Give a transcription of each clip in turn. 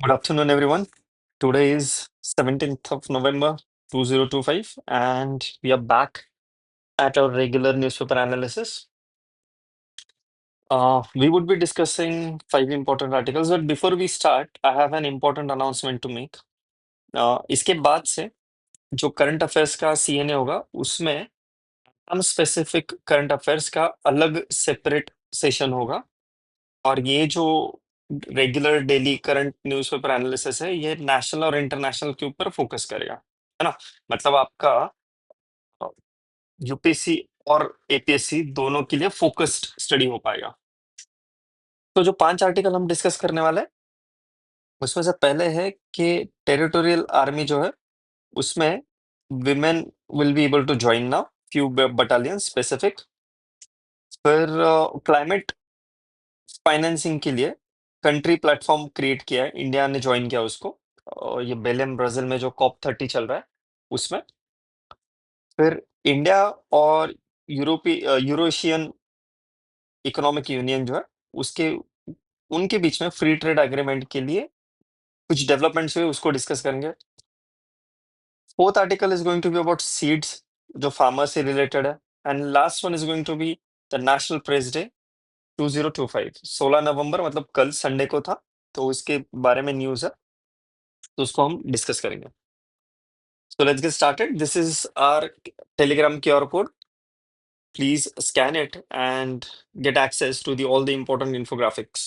Good afternoon, everyone. Today is 17th of November 2025, and we are back at our regular newspaper analysis. We would be discussing five important articles, but before we start, I have an important announcement to make. इसके बाद से जो current affairs का CNA होगा, उसमें हम specific current affairs का अलग सेपरेट सेशन होगा और ये जो regular daily current newspaper analysis है ये नेशनल और इंटरनेशनल के ऊपर फोकस करेगा, है ना? मतलब आपका यूपीएससी और एपीएससी दोनों के लिए फोकस्ड स्टडी हो पाएगा। तो जो 5 आर्टिकल हम डिस्कस करने वाले हैं, उसमें से पहले है कि टेरिटोरियल आर्मी जो है, उसमें women will be able to join now, few battalion specific. फिर क्लाइमेट फाइनेंसिंग के लिए कंट्री प्लेटफॉर्म क्रिएट किया है, इंडिया ने ज्वाइन किया उसको। ये बेलेम ब्राजील में जो COP30 चल रहा है उसमें। फिर इंडिया और यूरोशियन इकोनॉमिक यूनियन जो है उसके उनके बीच में फ्री ट्रेड एग्रीमेंट के लिए कुछ डेवलपमेंट्स हुए, उसको डिस्कस करेंगे। Fourth article is going to be about seeds, जो फार्मर से रिलेटेड है। And last one is going to be the national press day 2025, 16 नवंबर, मतलब कल संडे को था, तो उसके बारे में न्यूज है, तो उसको हम डिस्कस करेंगे। So let's get started. This is our Telegram QR code. Please scan it and get access to all the important infographics.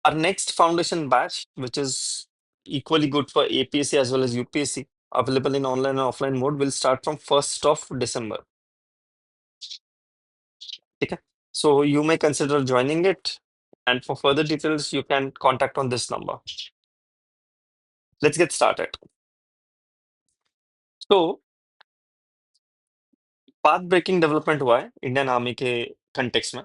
Our next foundation batch, which is equally good for APSC as well as UPSC, available in online and offline mode, will start from 1st of December. Okay. So you may consider joining it. And for further details, you can contact on this number. Let's get started. So, path breaking development हुआ है Indian army के context में।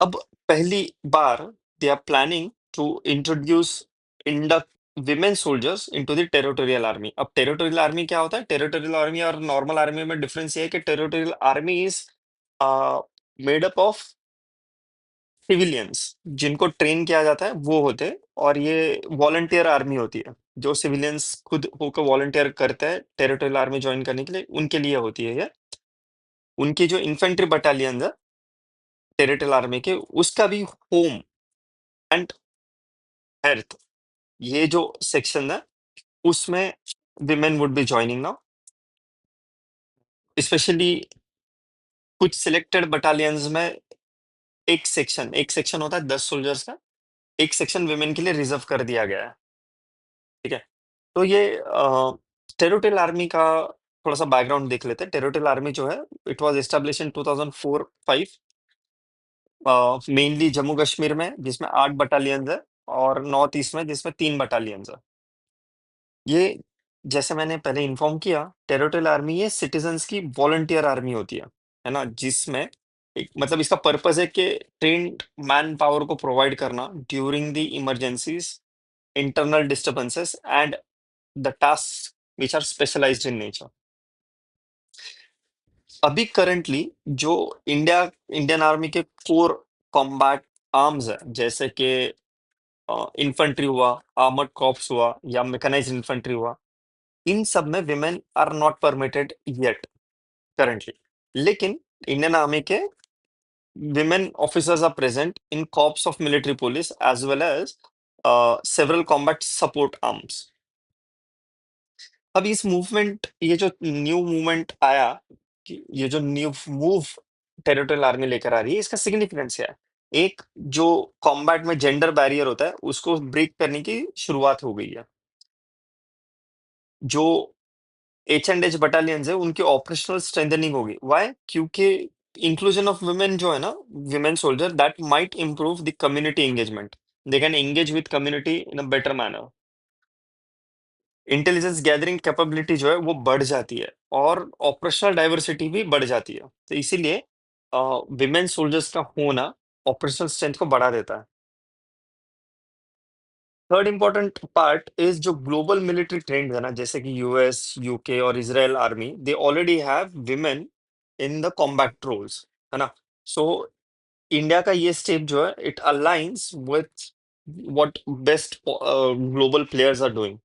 अब पहली बार they are planning to introduce induct women soldiers into the territorial army. अब territorial army क्या होता है? टेरिटोरियल आर्मी और नॉर्मल आर्मी में डिफरेंस ये है कि territorial army is made up of civilians, जिनको ट्रेन किया जाता है वो होते हैं, और ये वॉलंटियर आर्मी होती है। जो सिविलियंस खुद होकर वॉलंटियर करते हैं टेरिटोरियल आर्मी ज्वाइन करने के लिए, उनके लिए होती है ये। उनकी जो इन्फेंट्री बटालियन है टेरिटोरियल आर्मी के, उसका भी होम एंड हेल्थ, ये जो सेक्शन है उसमें women would be joining now. Specially कुछ सिलेक्टेड बटालियंस में एक सेक्शन होता है 10 सोल्जर्स का, एक सेक्शन विमेन के लिए रिजर्व कर दिया गया है। ठीक है, तो ये टेरिटोरियल आर्मी का थोड़ा सा बैकग्राउंड देख लेते हैं। टेरिटोरियल आर्मी जो है, it was establish in 2004-5, mainly Jammu Kashmir में, जिसमें 8 बटालियंस है, और नॉर्थ ईस्ट में जिसमें 3 बटालियंस है। ये, जैसे मैंने पहले इन्फॉर्म किया, टेरिटोरियल आर्मी ये सिटीजन्स की वॉलंटियर आर्मी होती है ना? जिसमें एक मतलब इसका पर्पस है कि ट्रेन्ड मैन पावर को प्रोवाइड करना during the emergencies, internal disturbances and the task which are specialised in nature. अभी करंटली जो इंडियन आर्मी के कोर कॉम्बैट आर्म्स है, जैसे कि इन्फेंट्री हुआ, आर्मर्ड कॉर्प्स हुआ, या मैकेनाइज्ड इन्फेंट्री हुआ, इन सब में women are not permitted yet currently. लेकिन इंडियन आर्मी के women officers are present in corps of military police as well as several combat support arms. अब इस मूवमेंट, ये जो न्यू मूवमेंट आया, कि ये जो न्यू मूव टेरिटोरियल आर्मी लेकर आ रही है, इसका सिग्निफिकेंस क्या है? एक, जो कॉम्बैट में जेंडर बैरियर होता है उसको ब्रेक करने की शुरुआत हो गई है। जो H&H बटालियंस है, उनकी ऑपरेशनल स्ट्रेंथनिंग होगी। व्हाई? क्योंकि इंक्लूजन ऑफ वुमेन जो है ना, women soldier, that might improve the community engagement. They can engage with community in a better manner. Intelligence gathering capability जो है वो बढ़ जाती है, और ऑपरेशनल डाइवर्सिटी भी बढ़ जाती है। तो इसीलिए विमेन सोल्जर्स का होना ऑपरेशनल स्ट्रेंथ को बढ़ा देता है। थर्ड इंपॉर्टेंट पार्ट इज जो ग्लोबल मिलिट्री ट्रेंड है ना, जैसे कि यूएस, यूके और Israel army, they already have women in the combat roles, है ना? सो इंडिया का ये स्टेप जो है, it aligns with what best global players are doing.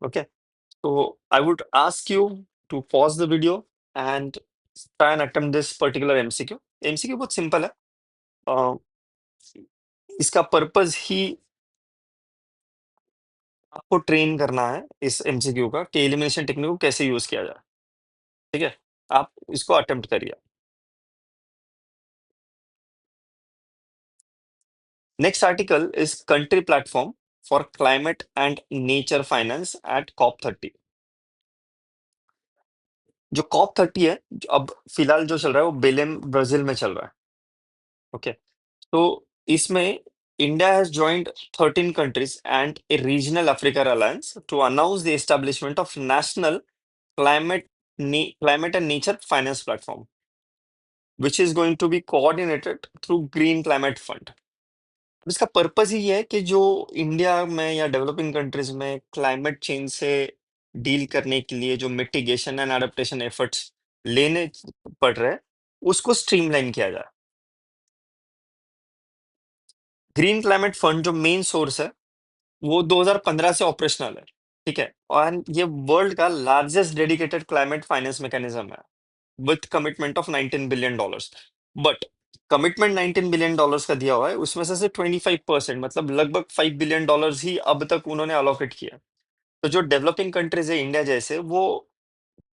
Okay, so I would ask you to pause the video and try and attempt this particular MCQ. MCQ बहुत simple है. uh, इसका purpose ही आपको train करना है इस MCQ का कि elimination technique को कैसे यूज किया जाए. ठीक है, आप इसको अटेम्प्ट करिए. Next article is country platform for climate and nature finance at COP30. जो COP30 है, जो अब फिलहाल जो चल रहा है वो बेलेम ब्राजील में चल रहा है. ओके, तो इसमें India has joined 13 countries and a regional Africa alliance to announce the establishment of national climate climate and nature finance platform, which is going to be coordinated through Green Climate Fund. इसका purpose ही है कि जो India में या developing countries में climate change से deal करने के लिए जो मिटिगेशन एंड एडेप्टेशन एफर्ट्स लेने पड़ रहे हैं, उसको स्ट्रीमलाइन किया जाए. ग्रीन क्लाइमेट फंड जो मेन सोर्स है वो 2015 से ऑपरेशनल है. ठीक है, और ये वर्ल्ड का largest dedicated climate finance mechanism है with commitment of $19 billion. But commitment $19 billion का दिया हुआ है, उसमें से 25%, मतलब लगभग $5 billion ही अब तक उन्होंने अलोकेट किया. तो जो डेवलपिंग कंट्रीज है इंडिया जैसे, वो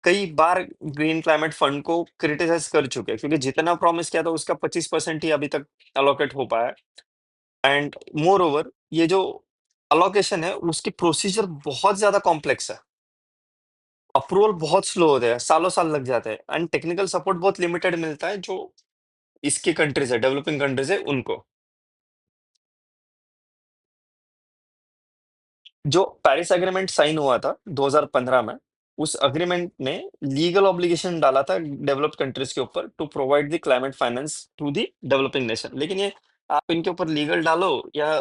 कई बार ग्रीन क्लाइमेट फंड को क्रिटिसाइज कर चुके हैं, क्योंकि जितना प्रॉमिस किया था उसका 25% ही अभी तक अलोकेट हो पाया. एंड मोर ओवर, ये जो अलोकेशन है उसकी प्रोसीजर बहुत ज्यादा कॉम्प्लेक्स है. अप्रूवल बहुत स्लो होते हैं, सालों साल लग जाते हैं, एंड टेक्निकल सपोर्ट बहुत लिमिटेड मिलता है जो इसकी कंट्रीज है, डेवलपिंग कंट्रीज है उनको. जो पेरिस एग्रीमेंट साइन हुआ था 2015 में, उस अग्रीमेंट ने लीगल ऑब्लिगेशन डाला था डेवलप्ड कंट्रीज के ऊपर to provide the climate finance to the developing nation. लेकिन ये आप इनके ऊपर लीगल डालो या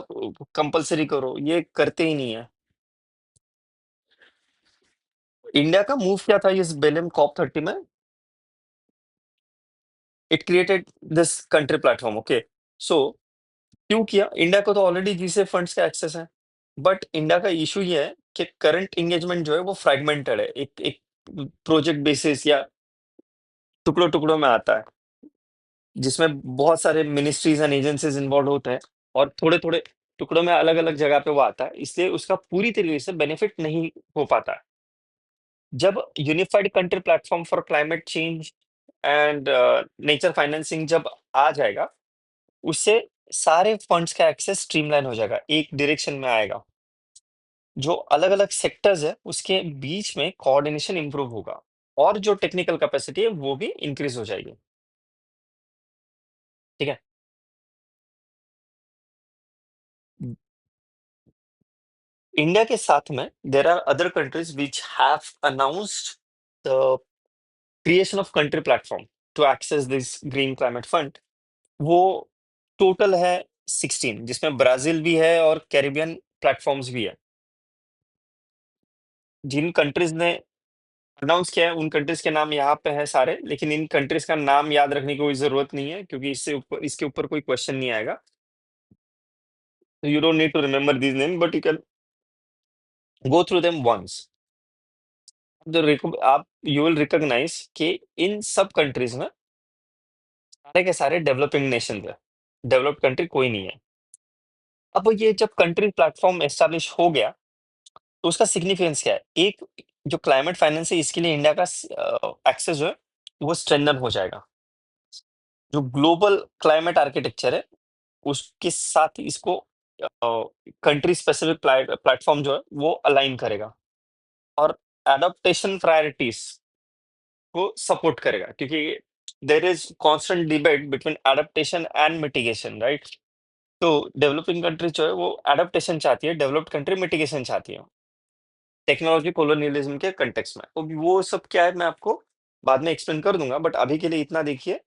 कंपलसरी करो, ये करते ही नहीं है. इंडिया का मूव क्या था इस बेलेम COP30 में? It created this country platform. Okay, so क्यों किया? इंडिया को तो ऑलरेडी जीसे फंड्स का एक्सेस है. बट इंडिया का इशू ये है कि करंट एंगेजमेंट जो है वो फ्रेगमेंटेड है, एक एक प्रोजेक्ट बेसिस या टुकड़ों टुकड़ों में आता है, जिसमें बहुत सारे मिनिस्ट्रीज एंड एजेंसीज इन्वॉल्व होते हैं, और थोड़े थोड़े टुकड़ों में अलग अलग जगह पे वो आता है, इसलिए उसका पूरी तरीके से बेनिफिट नहीं हो पाता है. जब unified country platform for climate change and nature financing जब आ जाएगा, उससे सारे फंड्स का एक्सेस स्ट्रीमलाइन हो जाएगा, एक डायरेक्शन में आएगा. जो अलग अलग सेक्टर्स है उसके बीच में कोऑर्डिनेशन इंप्रूव होगा, और जो टेक्निकल कैपेसिटी है वो भी इंक्रीज हो जाएगी. ठीक है, इंडिया के साथ में there are other countries which have announced the creation of country platform to access this green climate fund. वो टोटल है 16, जिसमें ब्राजील भी है और कैरिबियन प्लेटफॉर्म्स भी है. जिन कंट्रीज ने अनाउंस किया है उन कंट्रीज के नाम यहाँ पे है सारे, लेकिन इन कंट्रीज का नाम याद रखने की कोई जरूरत नहीं है, क्योंकि इसके ऊपर कोई क्वेश्चन नहीं आएगा. You don't need to remember these names, but you can go through them once. आप you will recognize कि इन सब कंट्रीज में सारे के सारे डेवलपिंग नेशन है, डेवलप्ड कंट्री कोई नहीं है. अब ये जब कंट्री प्लेटफॉर्म एस्टेब्लिश हो गया, तो उसका सिग्निफिकेंस क्या है? एक, जो क्लाइमेट फाइनेंस है इसके लिए इंडिया का एक्सेस जो है वो स्ट्रेंथन हो जाएगा. जो ग्लोबल क्लाइमेट आर्किटेक्चर है उसके साथ इसको कंट्री स्पेसिफिक प्लेटफॉर्म जो है वो अलाइन करेगा, और एडाप्टेशन प्रायोरिटीज को सपोर्ट करेगा, क्योंकि there is constant debate between adaptation and mitigation, right? तो डेवलपिंग कंट्री जो है वो एडाप्टेशन चाहती है, डेवलप्ड कंट्री मिटिगेशन चाहती है, टेक्नोलॉजी कोलोनियलिज्म के कंटेक्स्ट में. तो वो सब क्या है मैं आपको बाद में एक्सप्लेन कर दूंगा, बट अभी के लिए इतना देखिए.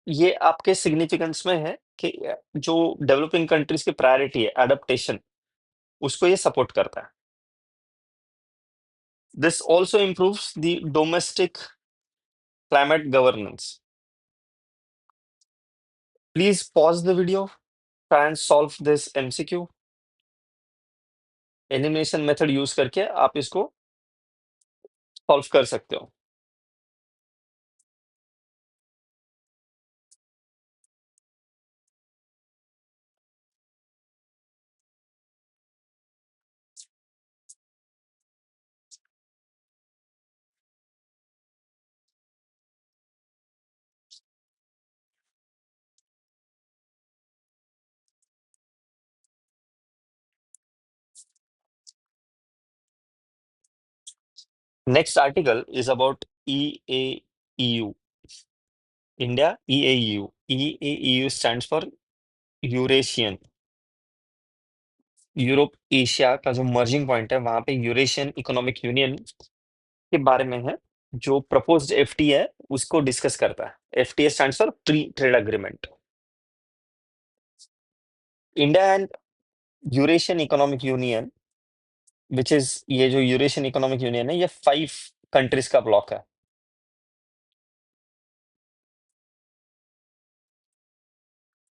ये आपके सिग्निफिकेंस में है कि जो डेवलपिंग कंट्रीज की प्रायोरिटी है एडाप्टेशन, उसको ये सपोर्ट करता है. This also improves the domestic climate governance. Please pause the video try and solve this MCQ. Elimination method use करके आप इसको सॉल्व कर सकते हो। Next article is about EAEU. India, EAEU. EAEU stands for Eurasian. Europe Asia का जो merging point है वहां पे यूरेशियन इकोनॉमिक यूनियन के बारे में है, जो प्रपोज्ड एफटी है उसको डिस्कस करता है। FTA stands for free trade agreement. India and Eurasian Economic union, which is, ये जो यूरेशियन इकोनॉमिक यूनियन है ये 5 कंट्रीज का ब्लॉक है।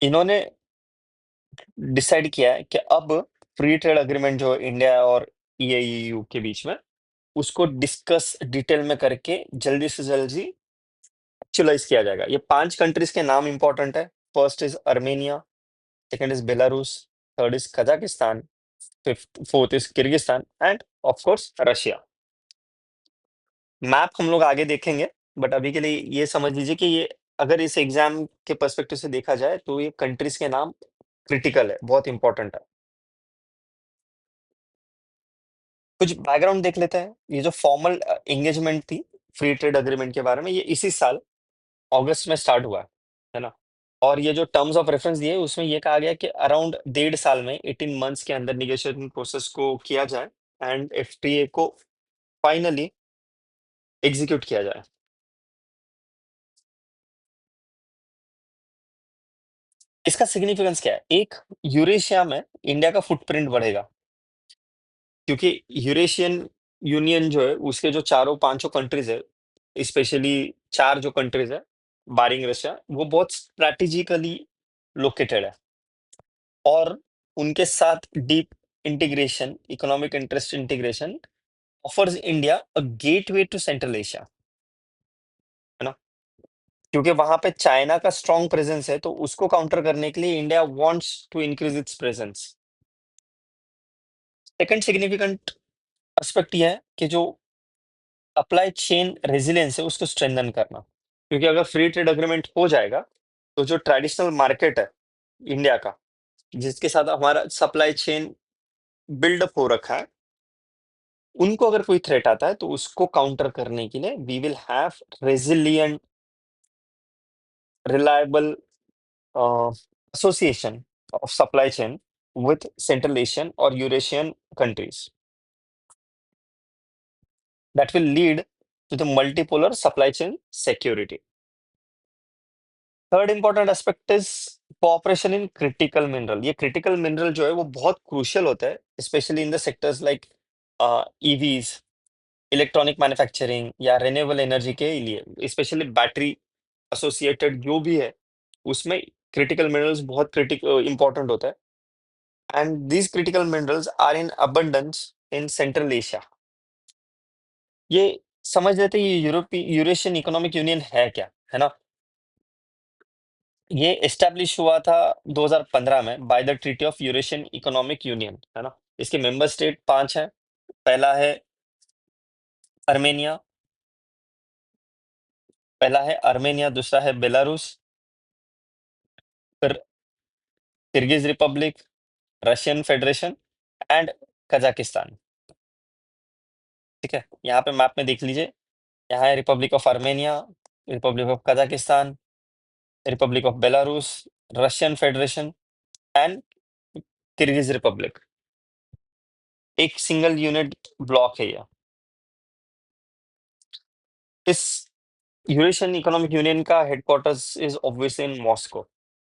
इन्होंने डिसाइड किया है कि अब फ्री ट्रेड अग्रीमेंट जो इंडिया और ईएईयू के बीच में, उसको डिस्कस डिटेल में करके जल्दी से जल्दी एक्चुअलाइज किया जाएगा। ये 5 कंट्रीज के नाम इंपॉर्टेंट है। First is Armenia, second is Belarus, third is Kazakhstan, fifth fourth is Kyrgyzstan end of course Russia. Map हम लोग आगे देखेंगे, बट अभी के लिए ये समझ लीजिए कि ये, अगर इस एग्जाम के पर्सपेक्टिव से देखा जाए तो ये कंट्रीज के नाम क्रिटिकल है, बहुत इंपॉर्टेंट है। कुछ बैकग्राउंड देख लेते हैं। ये जो फॉर्मल एंगेजमेंट थी फ्री ट्रेड अग्रीमेंट के बारे में, ये इसी साल अगस्त में स्टार्ट हुआ है ना। और ये जो टर्म्स ऑफ रेफरेंस दिए उसमें ये कहा गया कि अराउंड 1.5 साल में, 18 मंथ्स के अंदर निगोशिएशन प्रोसेस को किया जाए एंड एफटीए को फाइनली एग्जीक्यूट किया जाए। इसका सिग्निफिकेंस क्या है? एक, यूरेशिया में इंडिया का फुटप्रिंट बढ़ेगा, क्योंकि यूरेशियन यूनियन जो है उसके जो चारों पांचों कंट्रीज है, स्पेशली 4 जो कंट्रीज है बारिंग रशिया, वो बहुत स्ट्रैटेजिकली लोकेटेड है और उनके साथ deep integration, economic interest integration offers India a gateway to Central Asia, है ना। क्योंकि वहां पे चाइना का स्ट्रॉन्ग प्रेजेंस है, तो उसको काउंटर करने के लिए India wants to increase its presence. Second significant aspect ये है कि जो अप्लाई चेन रेजिलियंस है उसको स्ट्रेंथन करना, क्योंकि अगर फ्री ट्रेड अग्रीमेंट हो जाएगा तो जो ट्रेडिशनल मार्केट है इंडिया का, जिसके साथ हमारा सप्लाई चेन बिल्डअप हो रखा है, उनको अगर कोई थ्रेट आता है तो उसको काउंटर करने के लिए we will have resilient, reliable association of supply chain with Central Asian or Eurasian countries that will lead to the multipolar supply chain security. Third important aspect is cooperation in critical mineral. ये critical mineral जो है वो बहुत crucial होता है, specially in the sectors like EVs, electronic manufacturing या renewable energy के लिए, स्पेशली बैटरी एसोसिएटेड जो भी है उसमें क्रिटिकल मिनरल्स बहुत इंपॉर्टेंट होता है। And these critical minerals are in abundance in Central Asia. ये समझ लेते हैं, ये यूरेशियन इकोनॉमिक यूनियन है क्या, है ना। ये एस्टेब्लिश हुआ था 2015 में by the treaty of Eurasian Economic union, है ना। इसके मेंबर स्टेट 5 हैं। अर्मेनिया पहला है अर्मेनिया, दूसरा है बेलारूस, फिर Kyrgyz Republic, Russian federation and Kazakhstan. ठीक है, यहाँ पे मैप में देख लीजिए, यहाँ है Republic of Armenia, Republic of Kazakhstan, Republic of Belarus, Russian federation and Kyrgyz Republic. एक सिंगल यूनिट ब्लॉक है ये। इस यूरेशियन इकोनॉमिक यूनियन का headquarters is obviously in Moscow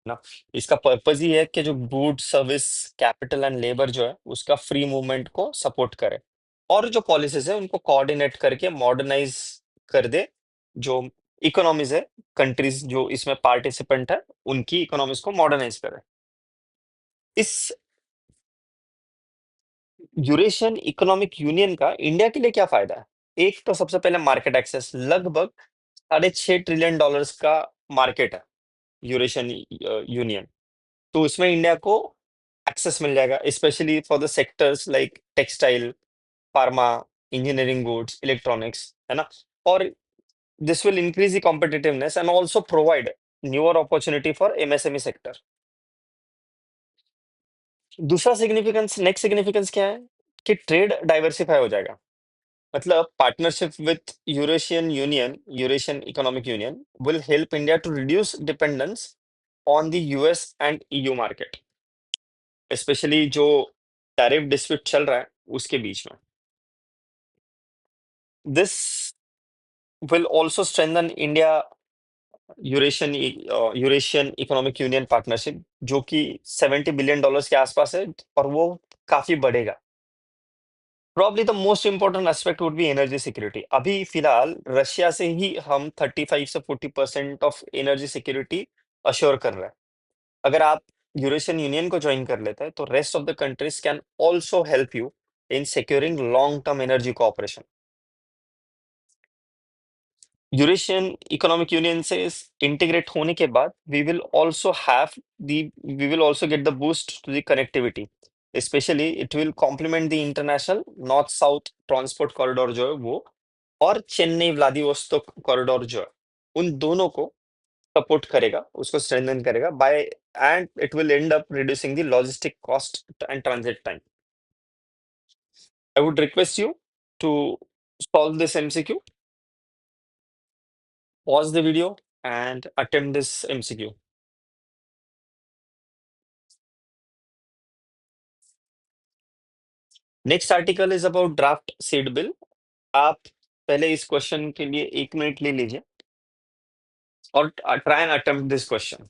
ना। इसका पर्पज ही है कि जो good service, capital and labour जो है उसका फ्री मूवमेंट को सपोर्ट करे और जो पॉलिसीज है उनको कोऑर्डिनेट करके मॉडर्नाइज कर दे। जो इकोनॉमीज है, कंट्रीज जो इसमें पार्टिसिपेंट है, उनकी इकोनॉमीज को मॉडर्नाइज करे। इस यूरेशियन इकोनॉमिक यूनियन का इंडिया के लिए क्या फायदा है? एक तो सबसे पहले मार्केट एक्सेस, लगभग $6.5 ट्रिलियन का मार्केट है यूरेशियन यूनियन। तो उसमें इंडिया को एक्सेस मिल जाएगा, specially for the sectors like textile, pharma, engineering goods, electronics, है ना? और this will increase the competitiveness and also provide newer opportunity for MSME sector. दूसरा सिग्निफिकेंस, नेक्स्ट सिग्निफिकेंस क्या है कि ट्रेड डाइवर्सिफाई हो जाएगा। मतलब partnership with Eurasian Economic Union will help India to reduce dependence on the US and EU market, specially जो tariff dispute चल रहा है उसके बीच में। This will also strengthen India Eurasian Economic union partnership, जो कि $70 बिलियन के आसपास है, और वो काफी बढ़ेगा। Probably the most important aspect would be energy security. अभी फिलहाल रशिया से ही हम 35 से 40% ऑफ एनर्जी सिक्योरिटी अश्योर कर रहे हैं। अगर आप यूरेशियन यूनियन को ज्वाइन कर लेते हैं तो rest of the countries can also help you in securing long term energy cooperation. Eurasian Economic Union से इंटीग्रेट होने के बाद we will also get the boost to the connectivity, specially it will complement the International North South Transport Corridor जो है वो, और Chennai Vladivostok corridor जो है, उन दोनों को सपोर्ट करेगा, उसको स्ट्रेंथन करेगा by, and it will end up reducing the logistic cost and transit time. I would request you to solve this MCQ, pause the video and attempt this MCQ. Next article is about draft seed bill. आप पहले इस question के लिए 1 minute ले लीजिए और try and attempt this question.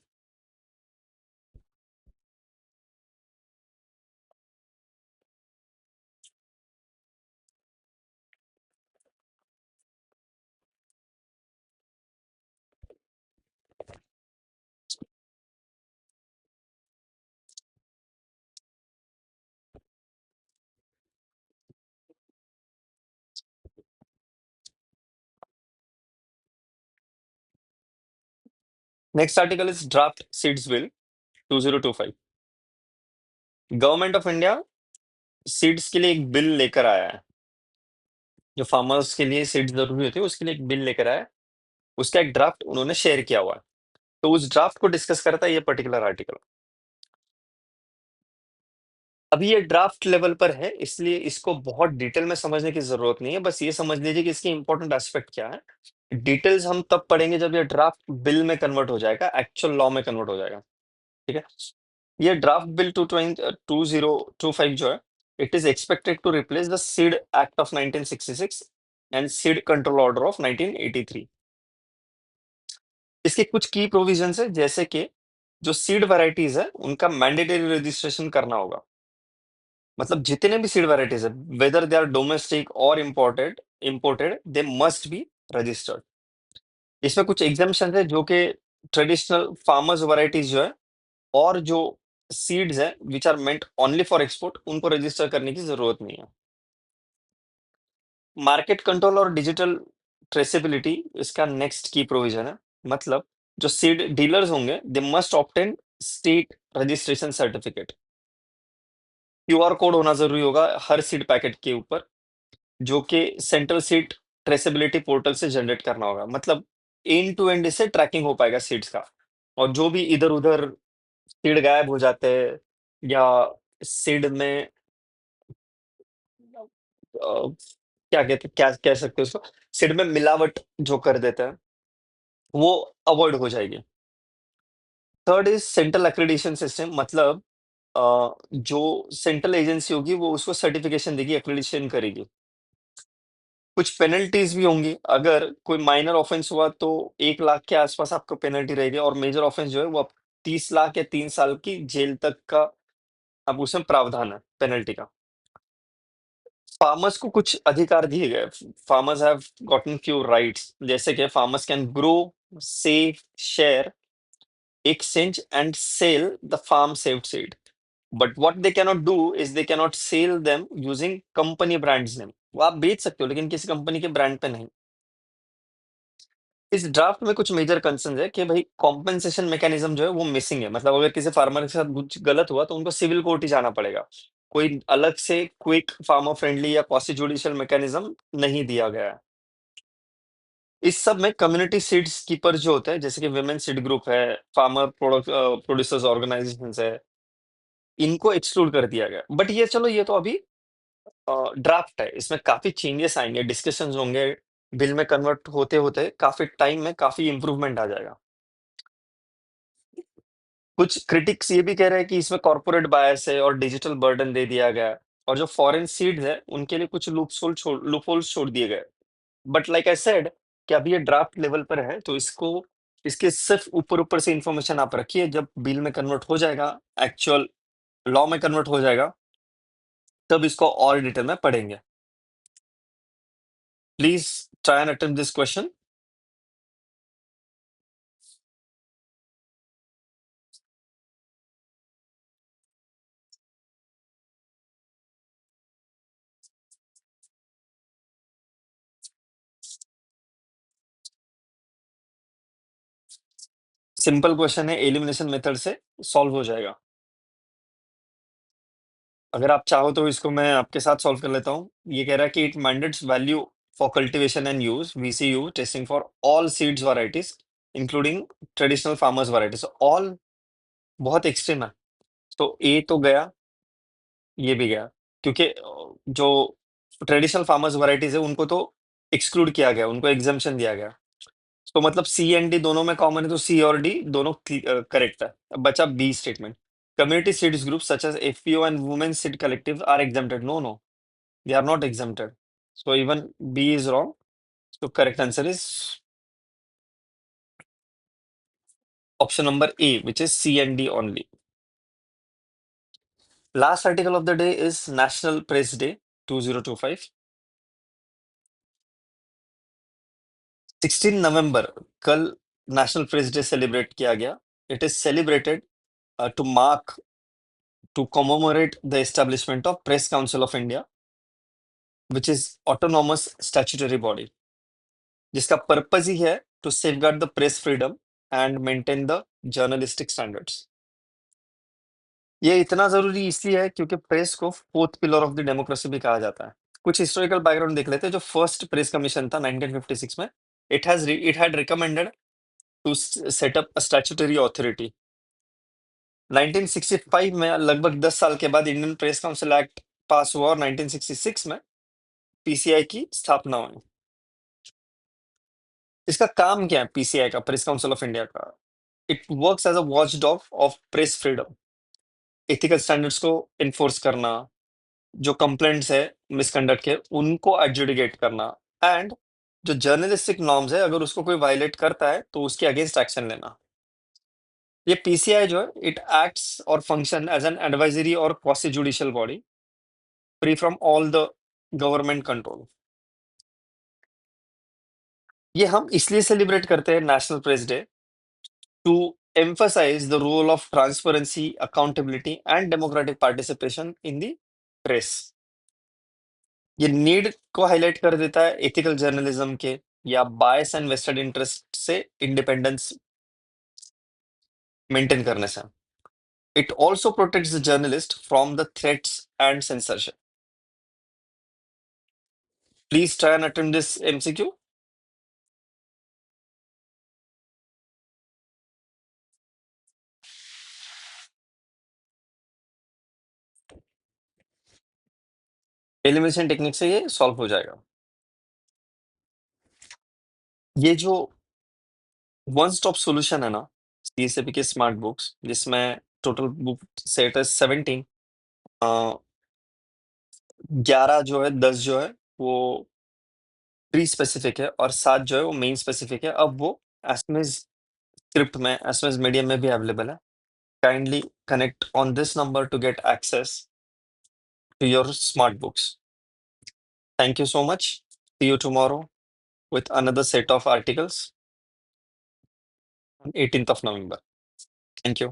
Next article is draft seeds bill 2025। Government of India seeds के लिए एक बिल लेकर आया है, जो फार्मर्स के लिए सीड्स जरूरी होती है उसके लिए एक बिल लेकर आया है। उसका एक ड्राफ्ट उन्होंने शेयर किया हुआ है, तो उस ड्राफ्ट को डिस्कस करता है ये पर्टिकुलर आर्टिकल। अभी ये ड्राफ्ट लेवल पर है, इसलिए इसको बहुत डिटेल में समझने की जरूरत नहीं है, बस ये समझ लीजिए कि इसकी इंपॉर्टेंट एस्पेक्ट क्या है। डिटेल्स हम तब पढ़ेंगे जब ये ड्राफ्ट बिल में कन्वर्ट हो जाएगा, एक्चुअल लॉ में कन्वर्ट हो जाएगा। ठीक है, ये ड्राफ्ट बिल 2025 जो है, it is expected to replace the seed act of 1966 and seed control order of 1983। इसके कुछ की प्रोविजंस है, जैसे कि जो सीड वैरायटीज है उनका मैंडेटरी रजिस्ट्रेशन करना होगा। मतलब जितने भी सीड वैरायटीज है, वेदर दे आर डोमेस्टिक और imported they must be registered. इसमें कुछ एग्जाम्पशन है, जो कि ट्रेडिशनल फार्मर्स वैरायटीज जो है, और जो सीड्स है which are meant only for export, उनको रजिस्टर करने की जरूरत नहीं है। मार्केट कंट्रोल और डिजिटल ट्रेसेबिलिटी इसका नेक्स्ट की प्रोविजन है। मतलब जो सीड डीलर्स होंगे they must obtain state registration certificate. QR code होना जरूरी होगा हर सीड पैकेट के ऊपर, जो कि सेंट्रल सीड ट्रेसेबिलिटी पोर्टल से जनरेट करना होगा। मतलब एंड टू एंड इससे ट्रैकिंग हो पाएगा सीड्स का, और जो भी इधर उधर सीड गायब हो जाते हैं, या सीड में क्या कहते, क्या कह सकते हैं उसको, सीड में मिलावट जो कर देते हैं, वो अवॉइड हो जाएगी। Third is central accreditation system. मतलब जो सेंट्रल एजेंसी होगी वो उसको सर्टिफिकेशन देगी, एक्रेडिटेशन करेगी। कुछ पेनल्टीज भी होंगी, अगर कोई माइनर ऑफेंस हुआ तो 1 लाख के आसपास आपको पेनल्टी रहेगी, और मेजर ऑफेंस जो है वो 30 लाख या 3 साल की जेल तक का अब उसमें प्रावधान है पेनल्टी का। फार्मर्स को कुछ अधिकार दिए गए। Farmers have gotten few rights, जैसे कि farmers can grow, save, share, exchange and sell the farm saved seed. But what they cannot do is they cannot sell them using company brands name. वो आप बेच सकते हो लेकिन किसी company के ब्रांड पे नहीं। इस ड्राफ्ट में कुछ मेजर कंसर्न है कि भाई कॉम्पेंसेशन मैकेनिज्म जो है वो मिसिंग है। मतलब अगर किसी फार्मर के साथ कुछ गलत हुआ तो उनको सिविल कोर्ट ही जाना पड़ेगा। कोई अलग से क्विक फार्मर फ्रेंडली या क्वासी जुडिशियल मैकेनिज्म नहीं दिया गया है। इस सब में कम्युनिटी सीड्स कीपर जो होते हैं जैसे कि विमेन सीड ग्रुप है, फार्मर प्रोड्यूसर्स ऑर्गेनाइजेशन है, इनको एक्सक्लूड कर दिया गया। बट ये चलो ये तो अभी ड्राफ्ट है, इसमें काफी चेंजेस आएंगे, डिस्कशंस होंगे, बिल में कन्वर्ट होते होते काफी टाइम में काफी इंप्रूवमेंट आ जाएगा। कुछ क्रिटिक्स ये भी कह रहे हैं कि इसमें कॉर्पोरेट बायस है और डिजिटल बर्डन दे दिया गया है, और जो फॉरेन सीड्स है उनके लिए कुछ लूपहोल्स छोड़ दिए गए। बट लाइक आई सेड कि अभी ये ड्राफ्ट लेवल पर है, तो इसको इसके सिर्फ ऊपर ऊपर से इंफॉर्मेशन आप रखिए। जब बिल में कन्वर्ट हो जाएगा, एक्चुअल लॉ में कन्वर्ट हो जाएगा, तब इसको और डिटेल में पढ़ेंगे। Please try and attempt this question. Simple question है, एलिमिनेशन मेथड से सॉल्व हो जाएगा। अगर आप चाहो तो इसको मैं आपके साथ सॉल्व कर लेता हूँ। ये कह रहा है कि it mandates value for cultivation and use VCU testing for all seeds varieties including traditional farmers varieties. All बहुत एक्सट्रीम है। तो ए तो गया, ये भी गया, क्योंकि जो ट्रेडिशनल फार्मर्स वैरायटीज है उनको तो एक्सक्लूड किया गया, उनको एग्जाम्पशन दिया गया। तो मतलब सी एंड डी दोनों में कॉमन है, तो सी और डी दोनों करेक्ट है। अब बचा B statement, community seeds groups such as FPO and women seed collectives are exempted. No, no, they are not exempted. So even B is wrong. So correct answer is option number A, which is C and D only. Last article of the day is National Press Day 2025. 16 नवंबर कल national press day celebrate किया गया। It is celebrated to mark to commemorate the establishment of Press Council of India, which is autonomous statutory body, जिसका purpose ही है to safeguard the press freedom and maintain the journalistic standards. ये इतना जरूरी इसलिए है क्योंकि प्रेस को fourth pillar of the democracy भी कहा जाता है। कुछ हिस्टोरिकल बैकग्राउंड देख लेते हैं। जो फर्स्ट प्रेस कमीशन था 1956 में, it had recommended to set up a statutory authority. 1965 में लगभग 10 साल के बाद Indian press council act pass हुआ और 1966 में पीसीआई की स्थापना हुई। इसका काम क्या है पीसीआई का, प्रेस काउंसिल ऑफ इंडिया का? It works as a watchdog of press freedom, ethical standards को इन्फोर्स करना, जो कंप्लेंट्स है मिसकंडक्ट के उनको एडजुडिकेट करना, एंड जो जर्नलिस्टिक नॉर्म्स है अगर उसको कोई वायलेट करता है तो उसके अगेंस्ट एक्शन लेना। ये पीसीआई जो है इट एक्ट्स और फंक्शन एज एन एडवाइजरी और quasi judicial body free from all the government control. ये हम इसलिए सेलिब्रेट करते हैं national press day, to emphasize the role of transparency, accountability, and democratic participation in the press। ये need को highlight कर देता है एथिकल जर्नलिज्म के या बायस एंड वेस्टेड इंटरेस्ट से इंडिपेंडेंस मेंटेन करने से। It also protects the journalist from the threats and censorship. Please try and attempt this MCQ. Elimination technique से ये सॉल्व हो जाएगा। ये जो वन स्टॉप सॉल्यूशन है ना सीएसएपी के स्मार्ट बुक्स, जिसमें टोटल बुक सेट है 17, 11 जो है, 10 जो है वो प्री स्पेसिफिक है और 7 जो है वो मेन स्पेसिफिक है। अब वो एसएमएस स्क्रिप्ट में, एसएमएस मीडियम में भी अवेलेबल है। Kindly connect on this number to get access to your smart books. Thank you so much. See you tomorrow with another set of articles on 18th of November. Thank you.